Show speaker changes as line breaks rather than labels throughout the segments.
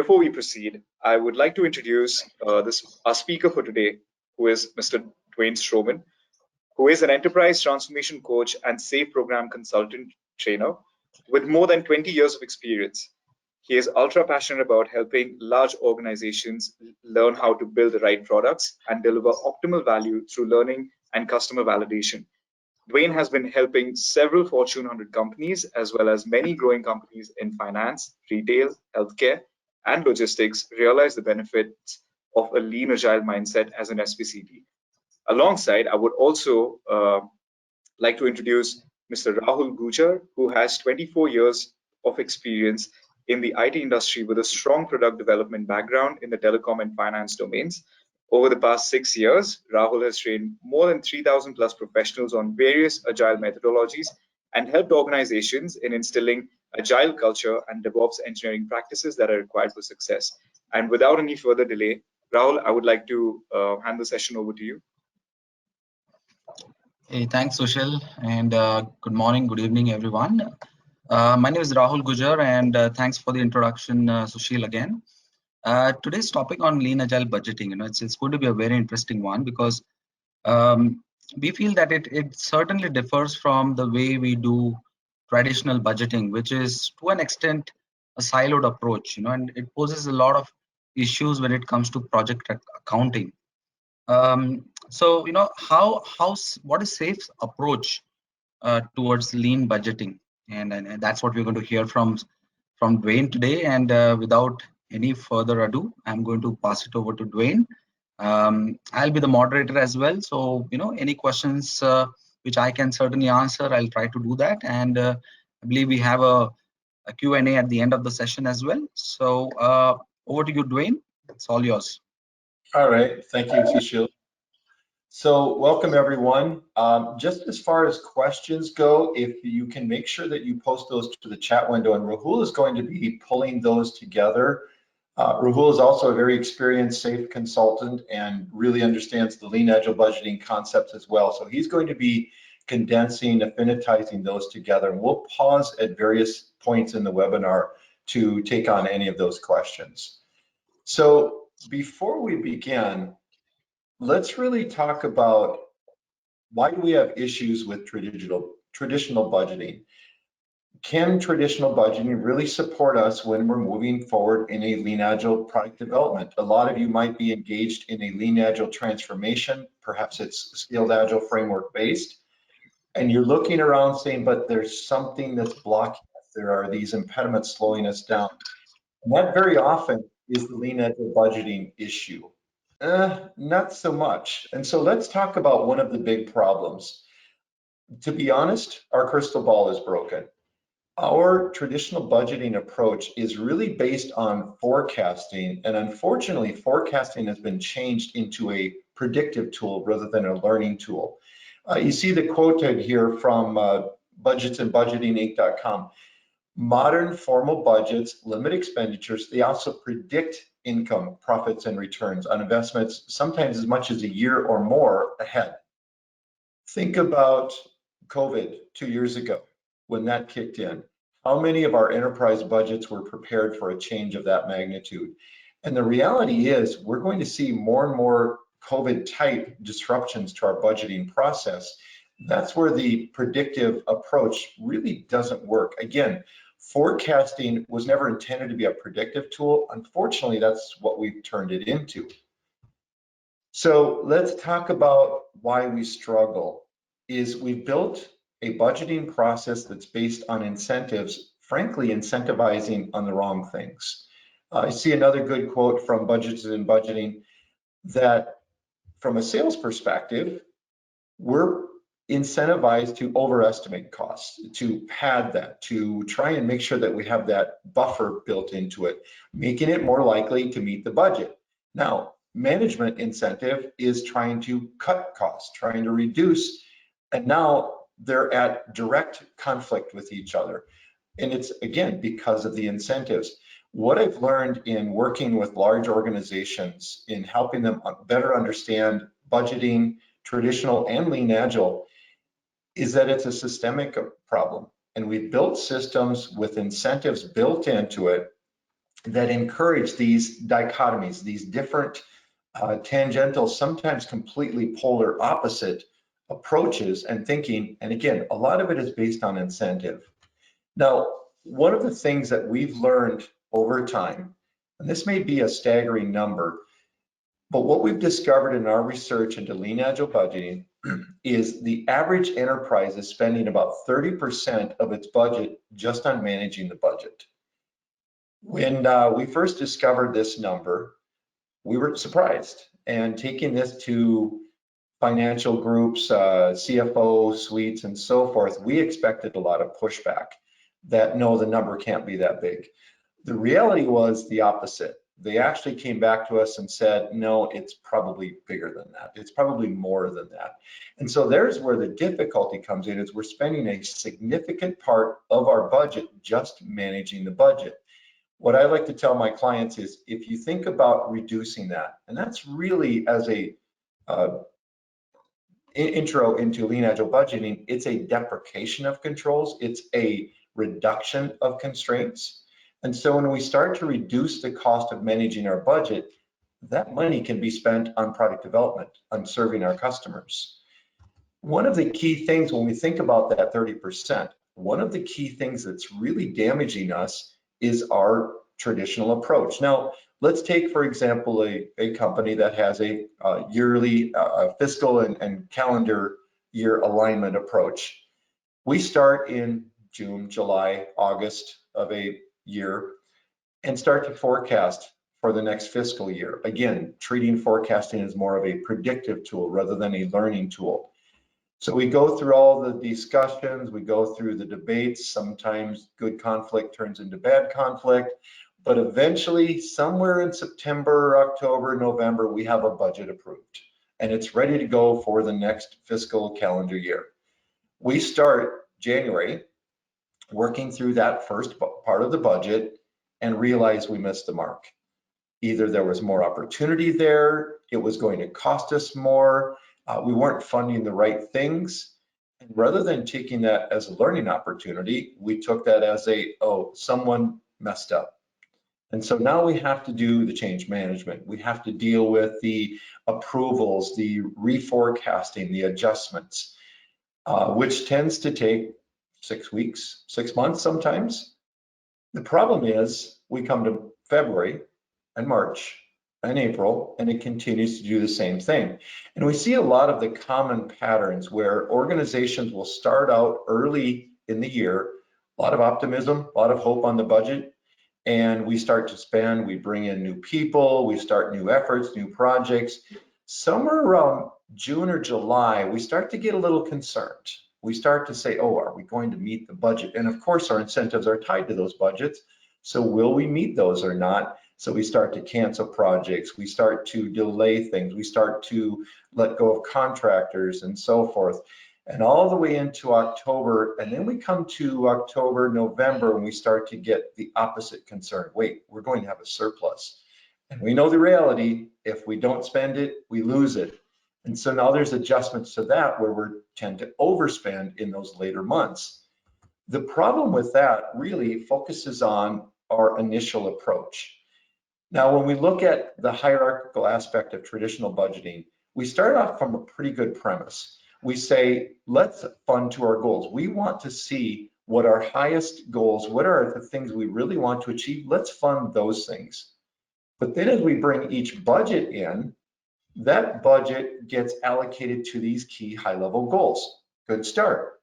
before we proceed, I would like to introduce our speaker for today, who is Mr. Dwayne Stroman, who is an enterprise transformation coach and SAFE program consultant trainer with more than 20 years of experience. He is ultra passionate about helping large organizations learn how to build the right products and deliver optimal value through learning and customer validation. Dwayne has been helping several Fortune 100 companies, as well as many growing companies in finance, retail, healthcare, and logistics, realize the benefits of a lean agile mindset as an SPCT. Alongside, I would also like to introduce Mr. Rahul Gujar, who has 24 years of experience in the IT industry with a strong product development background in the telecom and finance domains. Over the past 6 years, Rahul has trained more than 3,000 plus professionals on various agile methodologies and helped organizations in instilling agile culture and DevOps engineering practices that are required for success. And without any further delay, Rahul, I would like to hand the session over to you.
Hey, thanks, Sushil, and good morning, good evening, everyone. My name is Rahul Gujar, and thanks for the introduction, Sushil, again. Today's topic on Lean Agile Budgeting, it's going to be a very interesting one because we feel that it certainly differs from the way we do traditional budgeting, which is to an extent a siloed approach, and it poses a lot of issues when it comes to project accounting. So, what is SAFE's approach towards lean budgeting, and that's what we're going to hear from Dwayne today. And without any further ado, I'm going to pass it over to Dwayne. I'll be the moderator as well, so any questions which I can certainly answer, I'll try to do that. And I believe we have a Q&A at the end of the session as well. So over to you, Dwayne. It's all yours.
All right, thank you, Sushil. So welcome everyone. Just as far as questions go, if you can make sure that you post those to the chat window, and Rahul is going to be pulling those together. Rahul is also a very experienced SAFE consultant and really understands the Lean Agile budgeting concepts as well. So he's going to be condensing, affinitizing those together. And we'll pause at various points in the webinar to take on any of those questions. So before we begin, let's really talk about why do we have issues with traditional budgeting. Can traditional budgeting really support us when we're moving forward in a Lean Agile product development? A lot of you might be engaged in a Lean Agile transformation, perhaps it's Scaled Agile framework based, and you're looking around saying, but there's something that's blocking us. There are these impediments slowing us down. And that very often is the Lean Agile budgeting issue. Not so much. And so let's talk about one of the big problems. To be honest, our crystal ball is broken. Our traditional budgeting approach is really based on forecasting, and unfortunately, forecasting has been changed into a predictive tool rather than a learning tool. You see the quoted here from budgetsandbudgetinginc.com. Modern formal budgets limit expenditures. They also predict income, profits, and returns on investments, sometimes as much as a year or more ahead. Think about COVID 2 years ago when that kicked in. How many of our enterprise budgets were prepared for a change of that magnitude? And the reality is we're going to see more and more COVID type disruptions to our budgeting process. That's where the predictive approach really doesn't work. Again, forecasting was never intended to be a predictive tool. Unfortunately, that's what we've turned it into. So let's talk about why we struggle. We built a budgeting process that's based on incentives, frankly, incentivizing on the wrong things. I see another good quote from Budgets and Budgeting that from a sales perspective, we're incentivized to overestimate costs, to pad that, to try and make sure that we have that buffer built into it, making it more likely to meet the budget. Now, management incentive is trying to cut costs, trying to reduce, and now they're at direct conflict with each other. And it's, again, because of the incentives. What I've learned in working with large organizations, in helping them better understand budgeting, traditional and Lean Agile, is that it's a systemic problem. And we've built systems with incentives built into it that encourage these dichotomies, these different tangential, sometimes completely polar opposite approaches and thinking. And again, a lot of it is based on incentive. Now, one of the things that we've learned over time, and this may be a staggering number, but what we've discovered in our research into Lean Agile budgeting is the average enterprise is spending about 30% of its budget just on managing the budget. When we first discovered this number, we were surprised, and taking this to financial groups, CFO suites, and so forth, we expected a lot of pushback that no, the number can't be that big. The reality was the opposite. They actually came back to us and said, no, it's probably bigger than that. It's probably more than that. And so there's where the difficulty comes in, is we're spending a significant part of our budget just managing the budget. What I like to tell my clients is, if you think about reducing that, and that's really as a intro into Lean Agile budgeting, it's a deprecation of controls, it's a reduction of constraints. And so when we start to reduce the cost of managing our budget, that money can be spent on product development, on serving our customers. One of the key things when we think about that 30%, one of the key things that's really damaging us is our traditional approach. Now, let's take, for example, a company that has a yearly fiscal and calendar year alignment approach. We start in June, July, August of a year and start to forecast for the next fiscal year. Again, treating forecasting as more of a predictive tool rather than a learning tool. So we go through all the discussions, we go through the debates, sometimes good conflict turns into bad conflict, but eventually somewhere in September, October, November, we have a budget approved and it's ready to go for the next fiscal calendar year. We start January working through that first part of the budget and realize we missed the mark. Either there was more opportunity there, it was going to cost us more, we weren't funding the right things. And rather than taking that as a learning opportunity, we took that as someone messed up. And so now we have to do the change management. We have to deal with the approvals, the reforecasting, the adjustments, which tends to take 6 weeks, 6 months sometimes. The problem is we come to February and March and April, and it continues to do the same thing. And we see a lot of the common patterns where organizations will start out early in the year, a lot of optimism, a lot of hope on the budget, and we start to spend, we bring in new people, we start new efforts, new projects. Somewhere around June or July, we start to get a little concerned. We start to say, are we going to meet the budget? And of course, our incentives are tied to those budgets. So will we meet those or not? So we start to cancel projects, we start to delay things, we start to let go of contractors and so forth. And all the way into October, and then we come to October, November, and we start to get the opposite concern. Wait, we're going to have a surplus. And we know the reality, if we don't spend it, we lose it. And so now there's adjustments to that where we tend to overspend in those later months. The problem with that really focuses on our initial approach. Now, when we look at the hierarchical aspect of traditional budgeting, we start off from a pretty good premise. We say, let's fund to our goals. We want to see what our highest goals, what are the things we really want to achieve? Let's fund those things. But then as we bring each budget in, that budget gets allocated to these key high-level goals. Good start.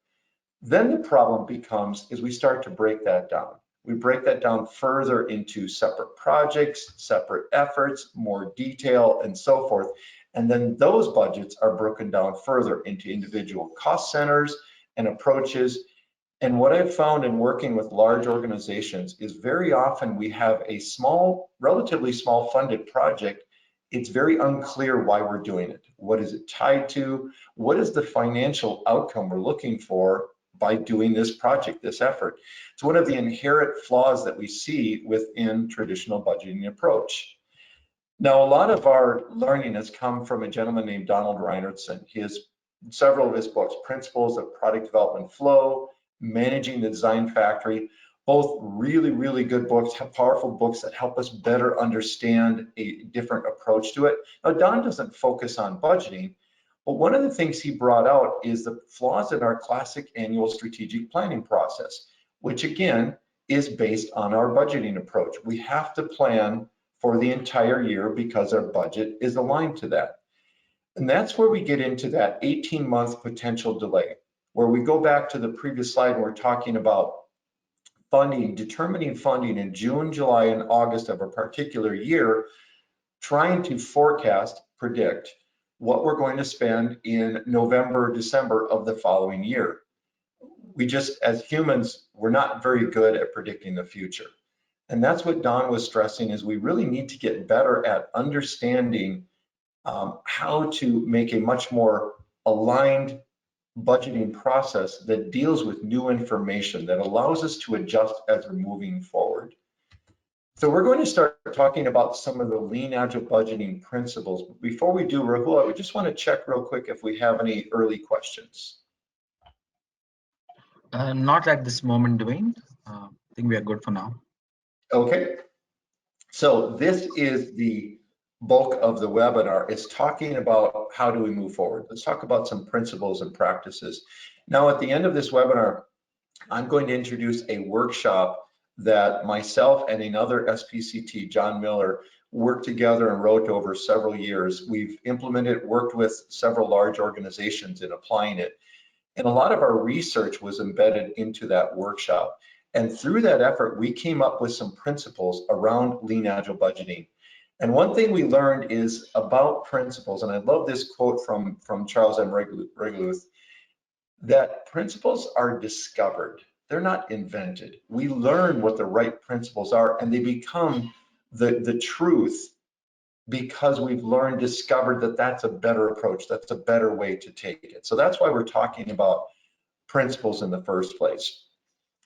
Then the problem becomes is we start to break that down. We break that down further into separate projects, separate efforts, more detail, and so forth. And then those budgets are broken down further into individual cost centers and approaches. And what I've found in working with large organizations is very often we have a small, relatively small funded project. It's very unclear why we're doing it. What is it tied to? What is the financial outcome we're looking for by doing this project, this effort? It's one of the inherent flaws that we see within traditional budgeting approach. Now, a lot of our learning has come from a gentleman named Donald Reinertsen. He has several of his books, Principles of Product Development Flow, Managing the Design Factory. Both really, really good books, powerful books that help us better understand a different approach to it. Now, Don doesn't focus on budgeting, but one of the things he brought out is the flaws in our classic annual strategic planning process, which again is based on our budgeting approach. We have to plan for the entire year because our budget is aligned to that. And that's where we get into that 18-month potential delay, where we go back to the previous slide and we're talking about funding, determining funding in June, July, and August of a particular year, trying to forecast, predict what we're going to spend in November, December of the following year. We just, as humans, we're not very good at predicting the future. And that's what Don was stressing, is we really need to get better at understanding how to make a much more aligned budgeting process that deals with new information that allows us to adjust as we're moving forward. So we're going to start talking about some of the Lean Agile budgeting principles. Before we do, Rahul, I would just want to check real quick if we have any early questions.
Not at this moment, Dwayne. I think we are good for now.
Okay. So this is the bulk of the webinar. It's talking about how do we move forward. Let's talk about some principles and practices. Now, at the end of this webinar, I'm going to introduce a workshop that myself and another SPCT, John Miller, worked together and wrote over several years. We've implemented, worked with several large organizations in applying it. And a lot of our research was embedded into that workshop. And through that effort, we came up with some principles around Lean Agile budgeting. And one thing we learned is about principles, and I love this quote from Charles M. Regluth, that principles are discovered. They're not invented. We learn what the right principles are, and they become the truth because we've learned, discovered that that's a better approach, that's a better way to take it. So that's why we're talking about principles in the first place.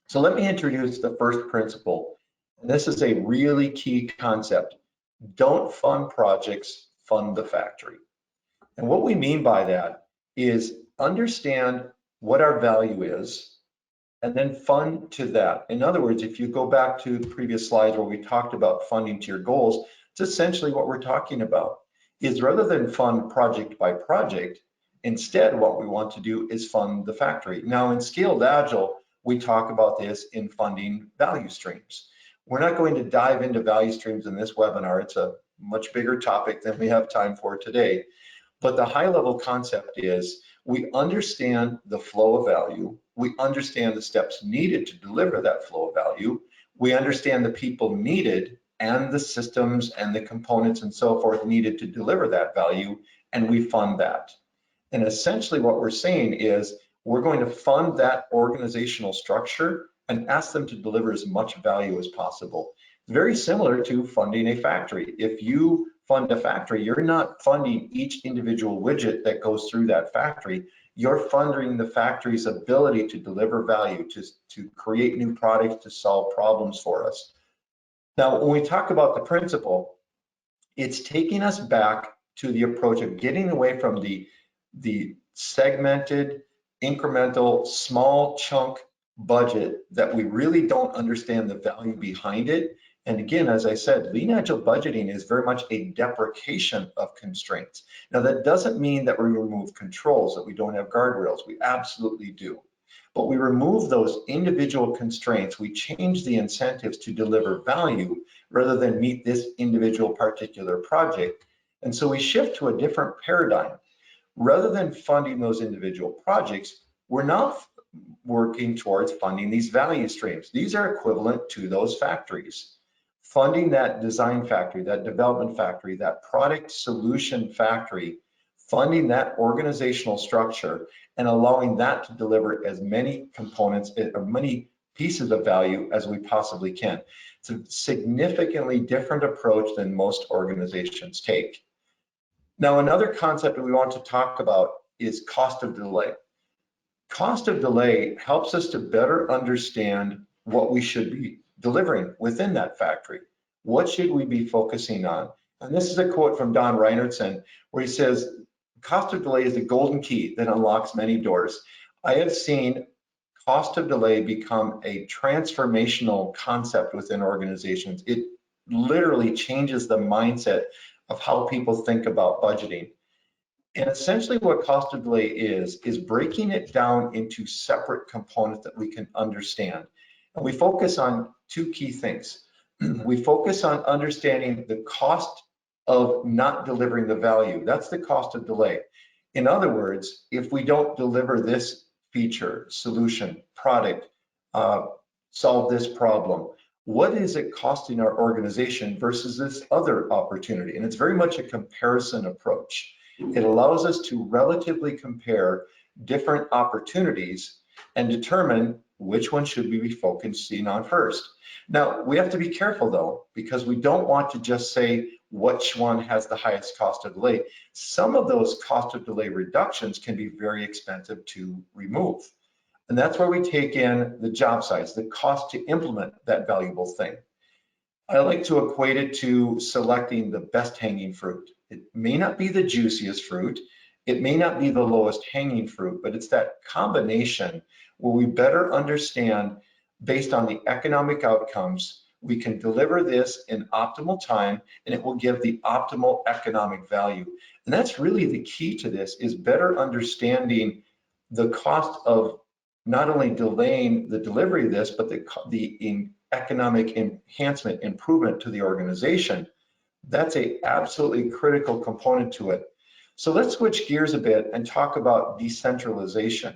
So let me introduce the first principle. And this is a really key concept. Don't fund projects, fund the factory. And what we mean by that is understand what our value is and then fund to that. In other words, if you go back to the previous slides where we talked about funding to your goals, it's essentially what we're talking about. Is rather than fund project by project, instead what we want to do is fund the factory. Now in Scaled Agile, we talk about this in funding value streams. We're not going to dive into value streams in this webinar. It's a much bigger topic than we have time for today. But the high level concept is we understand the flow of value. We understand the steps needed to deliver that flow of value. We understand the people needed and the systems and the components and so forth needed to deliver that value, and we fund that. And essentially what we're saying is we're going to fund that organizational structure and ask them to deliver as much value as possible. Very similar to funding a factory. If you fund a factory, you're not funding each individual widget that goes through that factory. You're funding the factory's ability to deliver value, to create new products, to solve problems for us. Now, when we talk about the principle, it's taking us back to the approach of getting away from the segmented, incremental, small chunk budget that we really don't understand the value behind it. And again, as I said, Lean Agile budgeting is very much a deprecation of constraints. Now, that doesn't mean that we remove controls, that we don't have guardrails. We absolutely do. But we remove those individual constraints. We change the incentives to deliver value rather than meet this individual particular project. And so we shift to a different paradigm. Rather than funding those individual projects, we're now working towards funding these value streams. These are equivalent to those factories. Funding that design factory, that development factory, that product solution factory, funding that organizational structure and allowing that to deliver as many components or many pieces of value as we possibly can. It's a significantly different approach than most organizations take. Now, another concept that we want to talk about is cost of delay. Cost of delay helps us to better understand what we should be delivering within that factory. What should we be focusing on? And this is a quote from Don Reinertsen, where he says, cost of delay is the golden key that unlocks many doors. I have seen cost of delay become a transformational concept within organizations. It literally changes the mindset of how people think about budgeting. And essentially what cost of delay is breaking it down into separate components that we can understand. And we focus on two key things. We focus on understanding the cost of not delivering the value. That's the cost of delay. In other words, if we don't deliver this feature, solution, product, solve this problem, what is it costing our organization versus this other opportunity? And it's very much a comparison approach. It allows us to relatively compare different opportunities and determine which one should we be focusing on first. Now, we have to be careful though, because we don't want to just say which one has the highest cost of delay. Some of those cost of delay reductions can be very expensive to remove. And that's where we take in the job size, the cost to implement that valuable thing. I like to equate it to selecting the best hanging fruit. It may not be the juiciest fruit, it may not be the lowest hanging fruit, but it's that combination where we better understand, based on the economic outcomes, we can deliver this in optimal time and it will give the optimal economic value. And that's really the key to this, is better understanding the cost of not only delaying the delivery of this, but the economic enhancement, improvement to the organization. That's a absolutely critical component to it. So let's switch gears a bit and talk about decentralization,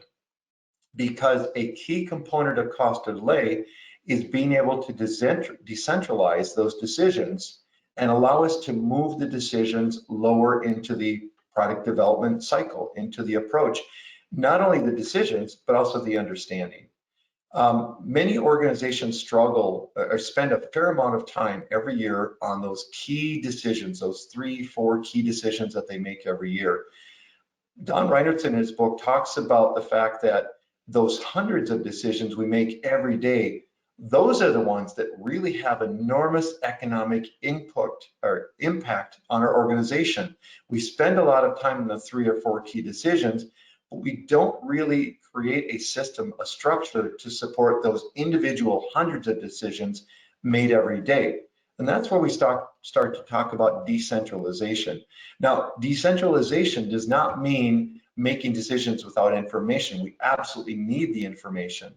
because a key component of cost of delay is being able to decentralize those decisions and allow us to move the decisions lower into the product development cycle, into the approach. Not only the decisions, but also the understanding. Many organizations struggle or spend a fair amount of time every year on those key decisions, those 3-4 key decisions that they make every year. Don Reinertsen in his book talks about the fact that those hundreds of decisions we make every day, those are the ones that really have enormous economic input or impact on our organization. We spend a lot of time on the 3 or 4 key decisions, but we don't really create a system, a structure to support those individual hundreds of decisions made every day. And that's where we start to talk about decentralization. Now, decentralization does not mean making decisions without information. We absolutely need the information.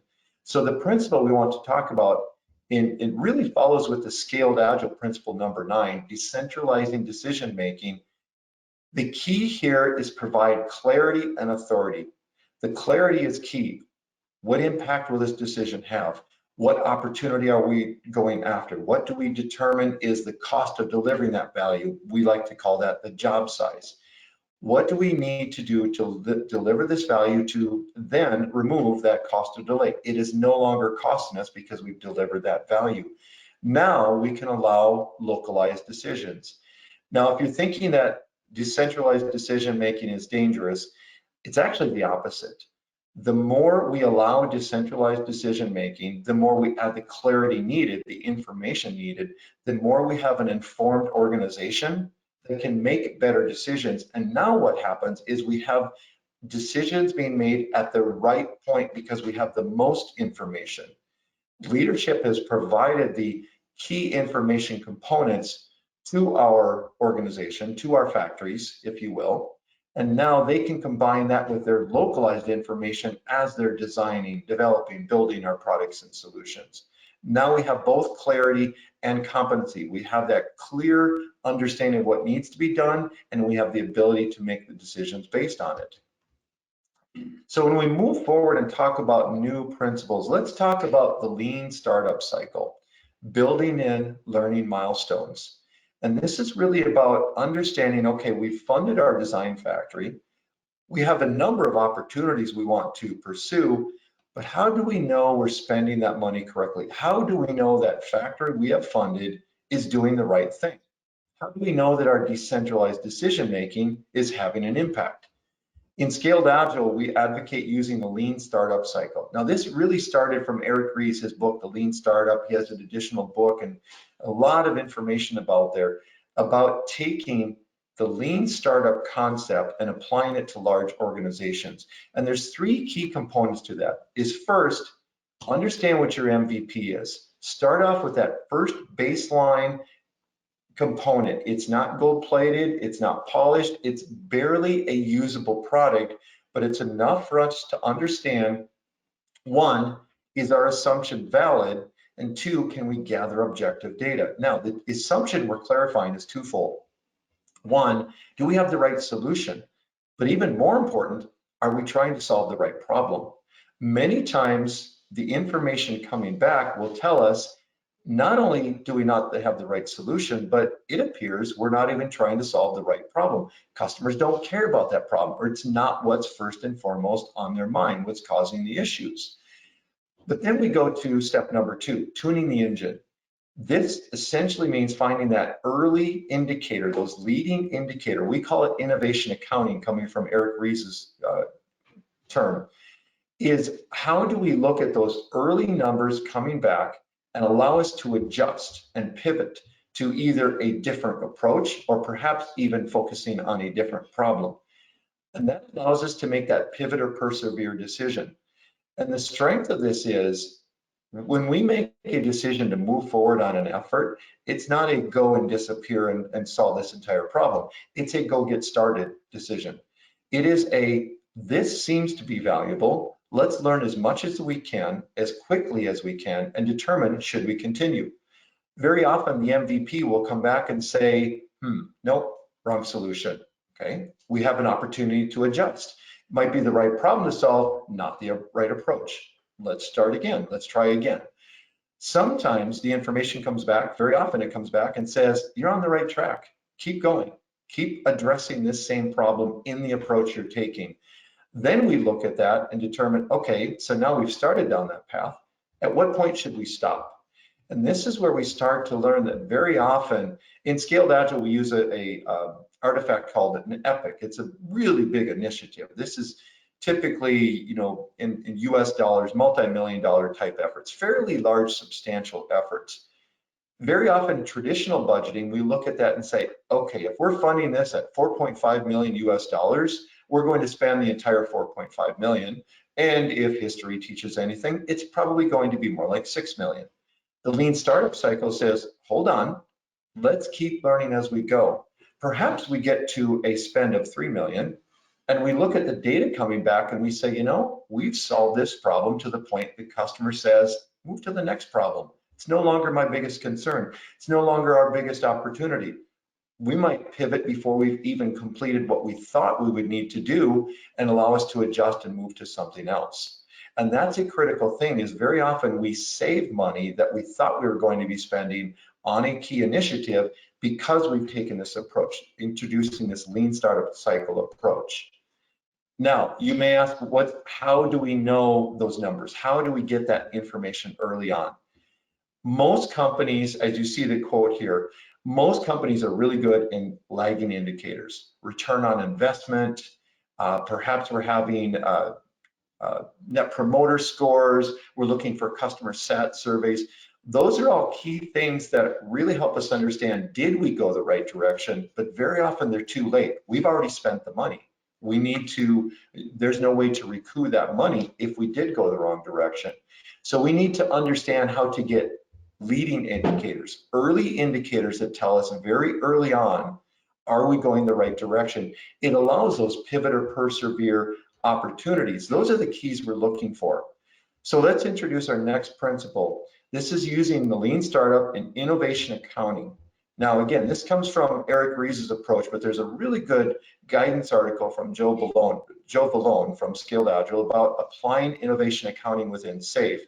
So the principle we want to talk about, it really follows with the scaled agile principle number 9, decentralizing decision-making. The key here is provide clarity and authority. The clarity is key. What impact will this decision have? What opportunity are we going after? What do we determine is the cost of delivering that value? We like to call that the job size. What do we need to do to deliver this value to then remove that cost of delay? It is no longer costing us because we've delivered that value. Now we can allow localized decisions. Now, if you're thinking that decentralized decision making is dangerous, it's actually the opposite. The more we allow decentralized decision making, the more we add the clarity needed, the information needed, the more we have an informed organization that can make better decisions. And now what happens is we have decisions being made at the right point because we have the most information. Leadership has provided the key information components to our organization, to our factories, if you will, and now they can combine that with their localized information as they're designing, developing, building our products and solutions. Now we have both clarity and competency. We have that clear understanding of what needs to be done, and we have the ability to make the decisions based on it. So when we move forward and talk about new principles, let's talk about the lean startup cycle, building in learning milestones. And this is really about understanding, okay, we've funded our design factory. We have a number of opportunities we want to pursue, but how do we know we're spending that money correctly? How do we know that factory we have funded is doing the right thing? How do we know that our decentralized decision-making is having an impact? In Scaled Agile, we advocate using the lean startup cycle. Now, this really started from Eric Ries, his book, The Lean Startup. He has an additional book and a lot of information about there, about taking the lean startup concept and applying it to large organizations. And there's three key components to that. Is first, understand what your MVP is. Start off with that first baseline component. It's not gold plated, it's not polished, it's barely a usable product, but it's enough for us to understand, one, is our assumption valid? And two, can we gather objective data? Now, the assumption we're clarifying is twofold. One, do we have the right solution? But even more important, are we trying to solve the right problem? Many times, the information coming back will tell us, not only do we not have the right solution, but it appears we're not even trying to solve the right problem. Customers don't care about that problem, or it's not what's first and foremost on their mind, what's causing the issues. But then we go to step number two, tuning the engine. This essentially means finding that early indicator, those leading indicator. We call it innovation accounting, coming from Eric Ries's term, is how do we look at those early numbers coming back and allow us to adjust and pivot to either a different approach or perhaps even focusing on a different problem. And that allows us to make that pivot or persevere decision. And the strength of this is, when we make a decision to move forward on an effort, it's not a go and disappear and solve this entire problem. It's a go get started decision. It is a, this seems to be valuable. Let's learn as much as we can, as quickly as we can, and determine should we continue. Very often the MVP will come back and say, nope, wrong solution. Okay, we have an opportunity to adjust. Might be the right problem to solve, not the right approach. Let's start again, let's try again. Sometimes the information comes back, very often it comes back and says, you're on the right track, keep going, keep addressing this same problem in the approach you're taking. Then we look at that and determine, okay, so now we've started down that path, at what point should we stop? And this is where we start to learn that very often, in Scaled Agile, we use a artifact called an epic. It's a really big initiative. This is typically, you know, in US dollars, multi-million-dollar type efforts, fairly large, substantial efforts. Very often, traditional budgeting, we look at that and say, okay, if we're funding this at 4.5 million US dollars, we're going to spend the entire 4.5 million. And if history teaches anything, it's probably going to be more like 6 million. The lean startup cycle says, hold on, let's keep learning as we go. Perhaps we get to a spend of 3 million, and we look at the data coming back and we say, you know, we've solved this problem to the point the customer says, move to the next problem. It's no longer my biggest concern. It's no longer our biggest opportunity. We might pivot before we've even completed what we thought we would need to do and allow us to adjust and move to something else. And that's a critical thing, is very often we save money that we thought we were going to be spending on a key initiative because we've taken this approach, introducing this lean startup cycle approach. Now, you may ask, how do we know those numbers? How do we get that information early on? Most companies, as you see the quote here, most companies are really good in lagging indicators, return on investment, perhaps we're having net promoter scores, we're looking for customer sat surveys. Those are all key things that really help us understand, did we go the right direction? But very often they're too late. We've already spent the money. We need to, there's no way to recoup that money if we did go the wrong direction. So we need to understand how to get leading indicators, early indicators that tell us very early on, are we going the right direction? It allows those pivot or persevere opportunities. Those are the keys we're looking for. So let's introduce our next principle. This is using the lean startup and innovation accounting. Now, again, this comes from Eric Ries's approach, but there's a really good guidance article from Joe Vallone from Scaled Agile about applying innovation accounting within SAFE.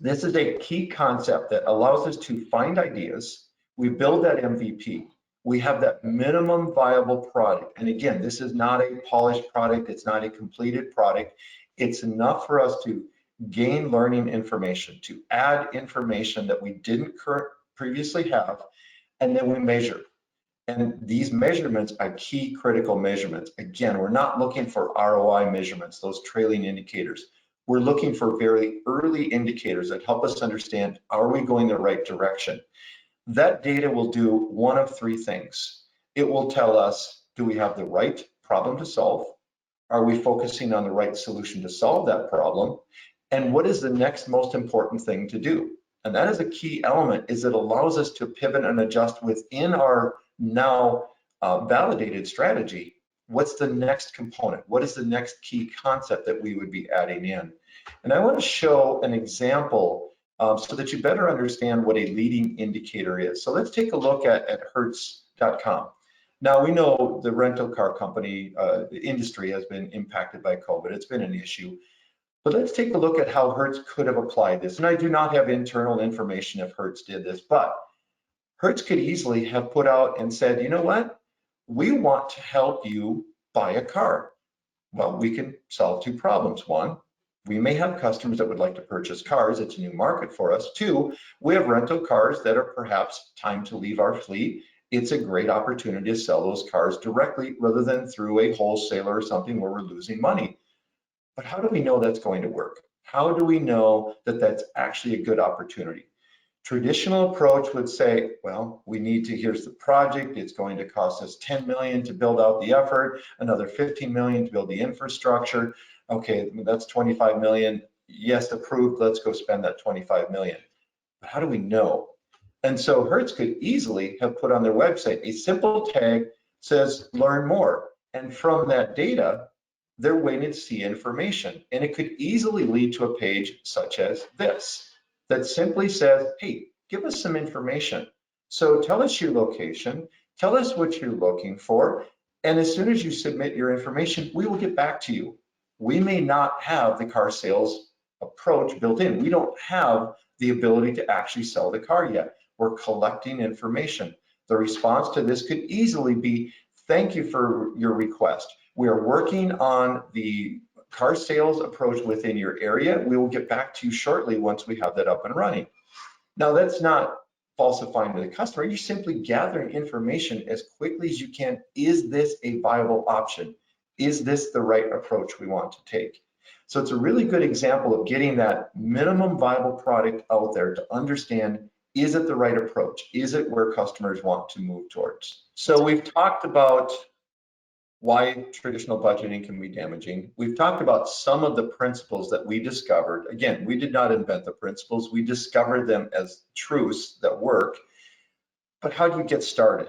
This is a key concept that allows us to find ideas. We build that MVP. We have that minimum viable product. And again, this is not a polished product. It's not a completed product. It's enough for us to gain learning information, to add information that we didn't previously have, and then we measure. And these measurements are key critical measurements. Again, we're not looking for ROI measurements, those trailing indicators. We're looking for very early indicators that help us understand, are we going the right direction? That data will do one of three things. It will tell us, do we have the right problem to solve? Are we focusing on the right solution to solve that problem? And what is the next most important thing to do? And that is a key element, is it allows us to pivot and adjust within our now validated strategy. What's the next component? What is the next key concept that we would be adding in? And I want to show an example so that you better understand what a leading indicator is. So let's take a look at Hertz.com. Now, we know the rental car company industry has been impacted by COVID. It's been an issue. But let's take a look at how Hertz could have applied this. And I do not have internal information if Hertz did this, but Hertz could easily have put out and said, you know what? We want to help you buy a car. Well, we can solve two problems. One, we may have customers that would like to purchase cars. It's a new market for us. Two, we have rental cars that are perhaps time to leave our fleet. It's a great opportunity to sell those cars directly rather than through a wholesaler or something where we're losing money. But how do we know that's going to work? How do we know that that's actually a good opportunity? Traditional approach would say, well, we need to, here's the project. It's going to cost us 10 million to build out the effort, another 15 million to build the infrastructure. Okay, that's 25 million. Yes, approved. Let's go spend that 25 million. But how do we know? And so Hertz could easily have put on their website a simple tag says learn more. And from that data, they're waiting to see information. And it could easily lead to a page such as this that simply says, hey, give us some information. So tell us your location, tell us what you're looking for. And as soon as you submit your information, we will get back to you. We may not have the car sales approach built in. We don't have the ability to actually sell the car yet. We're collecting information. The response to this could easily be, thank you for your request. We are working on the car sales approach within your area. We will get back to you shortly once we have that up and running. Now, that's not falsifying to the customer. You're simply gathering information as quickly as you can. Is this a viable option? Is this the right approach we want to take? So it's a really good example of getting that minimum viable product out there to understand, is it the right approach? Is it where customers want to move towards? So we've talked about why traditional budgeting can be damaging. We've talked about some of the principles that we discovered. Again, we did not invent the principles. We discovered them as truths that work. But how do you get started?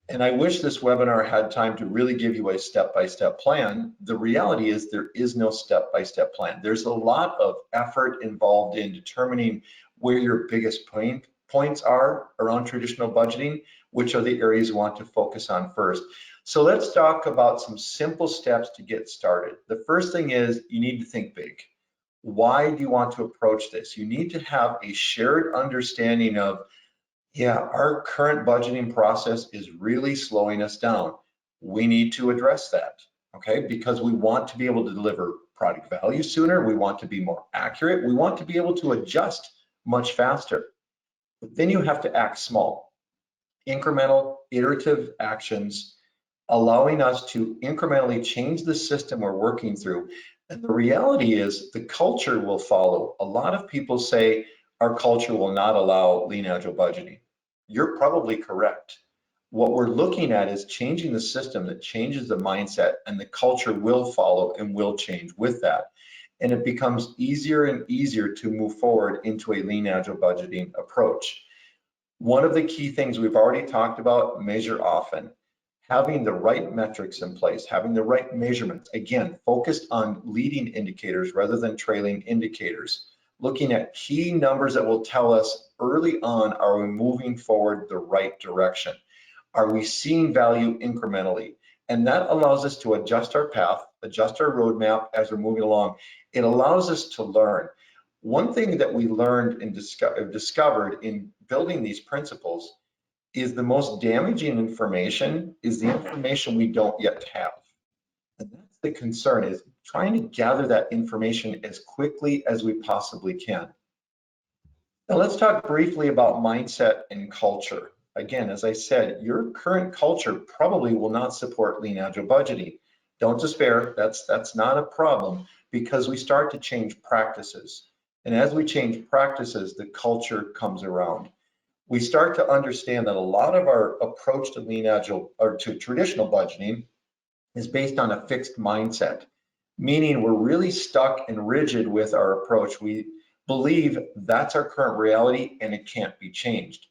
And I wish this webinar had time to really give you a step-by-step plan. The reality is there is no step-by-step plan. There's a lot of effort involved in determining where your biggest points are around traditional budgeting, which are the areas you want to focus on first. So let's talk about some simple steps to get started. The first thing is you need to think big. Why do you want to approach this? You need to have a shared understanding of, yeah, our current budgeting process is really slowing us down. We need to address that, okay? Because we want to be able to deliver product value sooner. We want to be more accurate. We want to be able to adjust much faster. But then you have to act small. Incremental, iterative actions, allowing us to incrementally change the system we're working through. And the reality is the culture will follow. A lot of people say our culture will not allow Lean Agile budgeting. You're probably correct. What we're looking at is changing the system that changes the mindset, and the culture will follow and will change with that. And it becomes easier and easier to move forward into a Lean Agile budgeting approach. One of the key things we've already talked about, measure often. Having the right metrics in place, having the right measurements, again, focused on leading indicators rather than trailing indicators. Looking at key numbers that will tell us early on, are we moving forward the right direction? Are we seeing value incrementally? And that allows us to adjust our path, adjust our roadmap as we're moving along. It allows us to learn. One thing that we learned and discovered in building these principles is the most damaging information is the information we don't yet have. And that's the concern, is trying to gather that information as quickly as we possibly can. Now let's talk briefly about mindset and culture. Again, as I said, your current culture probably will not support Lean Agile budgeting. Don't despair, that's not a problem, because we start to change practices. And as we change practices, the culture comes around. we start to understand that a lot of our approach to Lean Agile or to traditional budgeting is based on a fixed mindset, meaning we're really stuck and rigid with our approach. We believe that's our current reality and it can't be changed.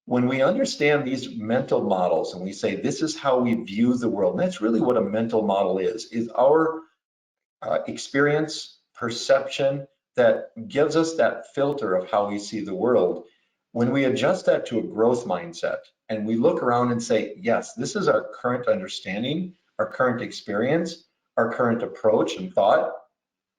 When we understand these mental models and we say this is how we view the world, and that's really what a mental model is our experience, perception that gives us that filter of how we see the world. When we adjust that to a growth mindset and we look around and say, yes, this is our current understanding, our current experience, our current approach and thought,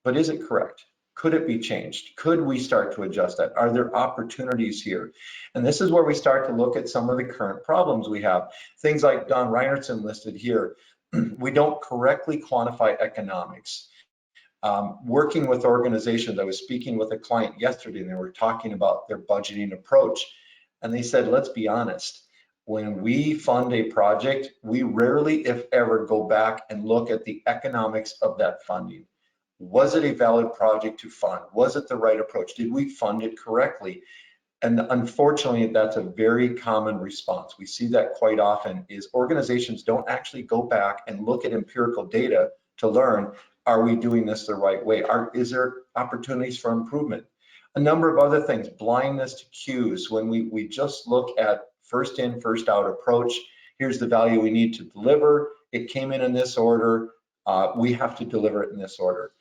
but is it correct? Could it be changed? Could we start to adjust that? Are there opportunities here? And this is where we start to look at some of the current problems we have. Things like Don Reinertson listed here. We don't correctly quantify economics. Working with organizations, I was speaking with a client yesterday and they were talking about their budgeting approach. And they said, let's be honest, when we fund a project, we rarely, if ever, go back and look at the economics of that funding. Was it a valid project to fund? Was it the right approach? Did we fund it correctly? And unfortunately, that's a very common response. We see that quite often is organizations don't actually go back and look at empirical data to learn, are we doing this the right way? Is there opportunities for improvement? A number of other things, blindness to cues. When we just look at first in, first out approach, here's the value we need to deliver. It came in this order. We have to deliver it in this order.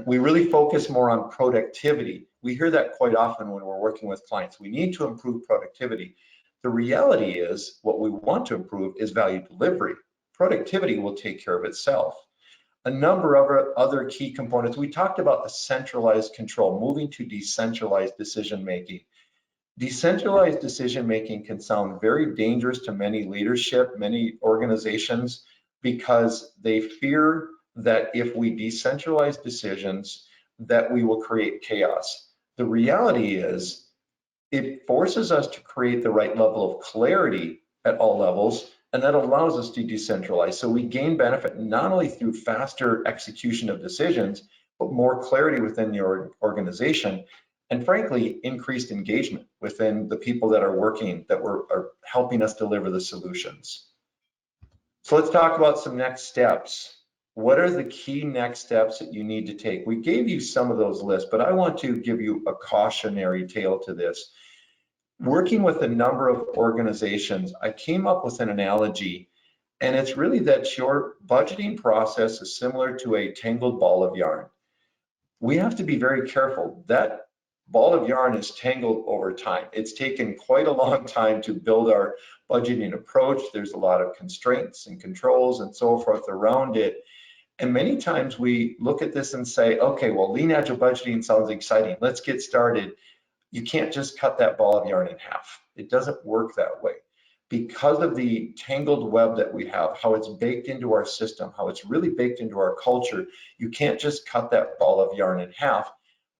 We really focus more on productivity. We hear that quite often when we're working with clients. We need to improve productivity. The reality is what we want to improve is value delivery. Productivity will take care of itself. A number of other key components. We talked about the centralized control, moving to decentralized decision-making. Decentralized decision-making can sound very dangerous to many leadership, many organizations, because they fear that if we decentralize decisions, that we will create chaos. The reality is it forces us to create the right level of clarity at all levels, and that allows us to decentralize. So we gain benefit not only through faster execution of decisions, but more clarity within the organization, and frankly, increased engagement within the people that are working, that are helping us deliver the solutions. So let's talk about some next steps. What are the key next steps that you need to take? We gave you some of those lists, but I want to give you a cautionary tale to this. Working with a number of organizations, I came up with an analogy, and it's really that your budgeting process is similar to a tangled ball of yarn. We have to be very careful. That ball of yarn is tangled over time. It's taken quite a long time to build our budgeting approach. There's a lot of constraints and controls and so forth around it. And many times we look at this and say, okay, well, Lean Agile Budgeting sounds exciting. Let's get started. You can't just cut that ball of yarn in half. It doesn't work that way. Because of the tangled web that we have, how it's baked into our system, how it's really baked into our culture, you can't just cut that ball of yarn in half.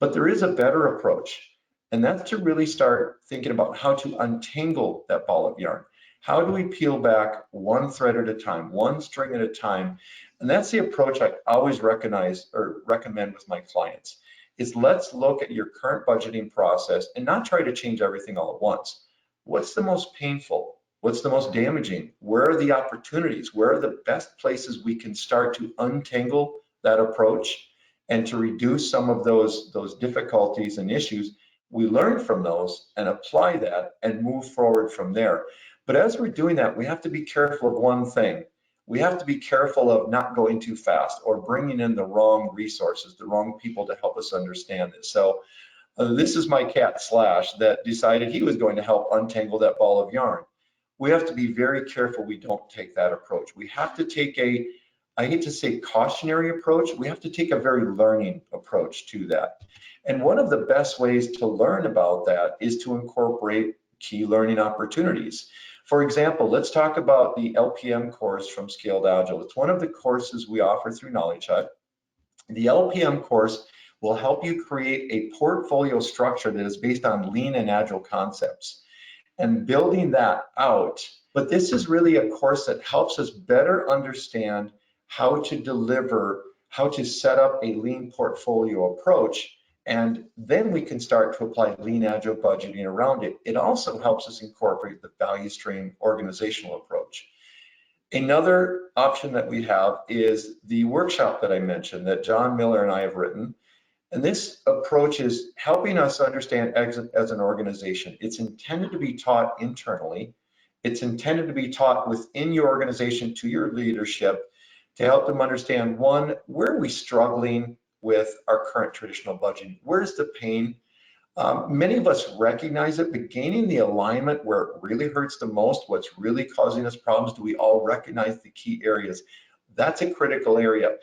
But there is a better approach, and that's to really start thinking about how to untangle that ball of yarn. How do we peel back one thread at a time, one string at a time? And that's the approach I always recommend with my clients, is let's look at your current budgeting process and not try to change everything all at once. What's the most painful? What's the most damaging? Where are the opportunities? Where are the best places we can start to untangle that approach and to reduce some of those difficulties and issues? We learn from those and apply that and move forward from there. But as we're doing that, we have to be careful of one thing. We have to be careful of not going too fast or bringing in the wrong resources, the wrong people to help us understand this. So this is my cat Slash that decided he was going to help untangle that ball of yarn. We have to be very careful we don't take that approach. We have to take I hate to say cautionary approach, we have to take a very learning approach to that. And one of the best ways to learn about that is to incorporate key learning opportunities. For example, let's talk about the LPM course from Scaled Agile. It's one of the courses we offer through KnowledgeHut. The LPM course will help you create a portfolio structure that is based on Lean and Agile concepts and building that out. But this is really a course that helps us better understand how to deliver, how to set up a lean portfolio approach And then we can start to apply Lean Agile budgeting around it. It also helps us incorporate the value stream organizational approach. Another option that we have is the workshop that I mentioned that John Miller and I have written. And this approach is helping us understand as an organization. It's intended to be taught internally. It's intended to be taught within your organization to your leadership to help them understand, one, where are we struggling with our current traditional budgeting? Where's the pain? Many of us recognize it, but gaining the alignment where it really hurts the most, what's really causing us problems, do we all recognize the key areas? That's a critical area.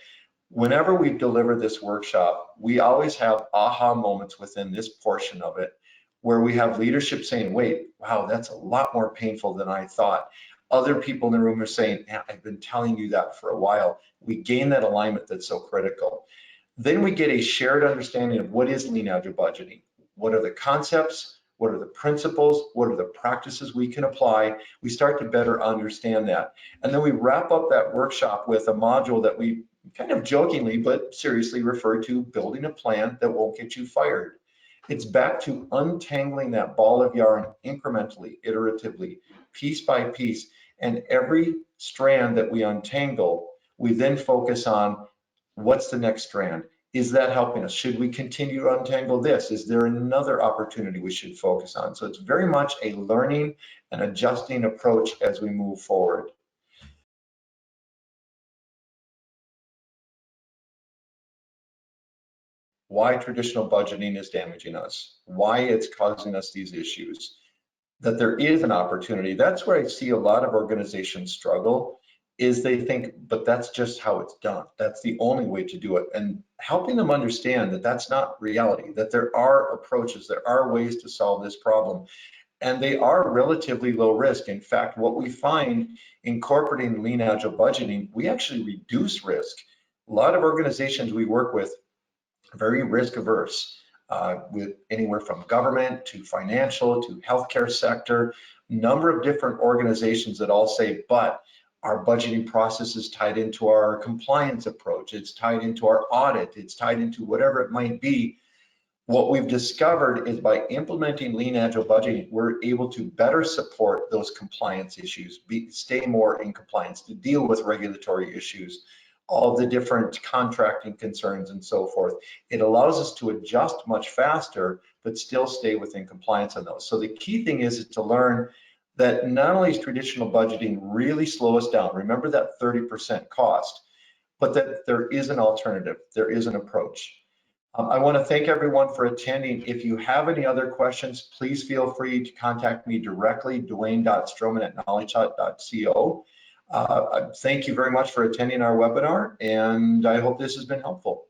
Whenever we deliver this workshop, we always have aha moments within this portion of it where we have leadership saying, wait, wow, that's a lot more painful than I thought. Other people in the room are saying, I've been telling you that for a while. We gain that alignment that's so critical. Then we get a shared understanding of what is Lean Agile budgeting. What are the concepts? What are the principles? What are the practices we can apply? We start to better understand that. And then we wrap up that workshop with a module that we kind of jokingly but seriously refer to building a plan that won't get you fired. It's back to untangling that ball of yarn incrementally, iteratively, piece by piece. And every strand that we untangle, we then focus on what's the next strand. Is that helping us? Should we continue to untangle this? Is there another opportunity we should focus on? So it's very much a learning and adjusting approach as we move forward. Why traditional budgeting is damaging us, why it's causing us these issues, that there is an opportunity. That's where I see a lot of organizations struggle, is they think, but that's just how it's done. That's the only way to do it. And helping them understand that that's not reality, that there are approaches, there are ways to solve this problem. And they are relatively low risk. In fact, what we find incorporating Lean Agile budgeting, we actually reduce risk. A lot of organizations we work with very risk averse, with anywhere from government to financial to healthcare sector, number of different organizations that all say, but our budgeting process is tied into our compliance approach, it's tied into our audit, it's tied into whatever it might be. What we've discovered is by implementing Lean Agile budgeting, we're able to better support those compliance issues, stay more in compliance, to deal with regulatory issues, all the different contracting concerns and so forth. It allows us to adjust much faster, but still stay within compliance on those. So the key thing is to learn that not only is traditional budgeting really slow us down, remember that 30% cost, but that there is an alternative, there is an approach. I want to thank everyone for attending. If you have any other questions, please feel free to contact me directly, dwayne.stroman@knowledgehut.co. Thank you very much for attending our webinar, and I hope this has been helpful.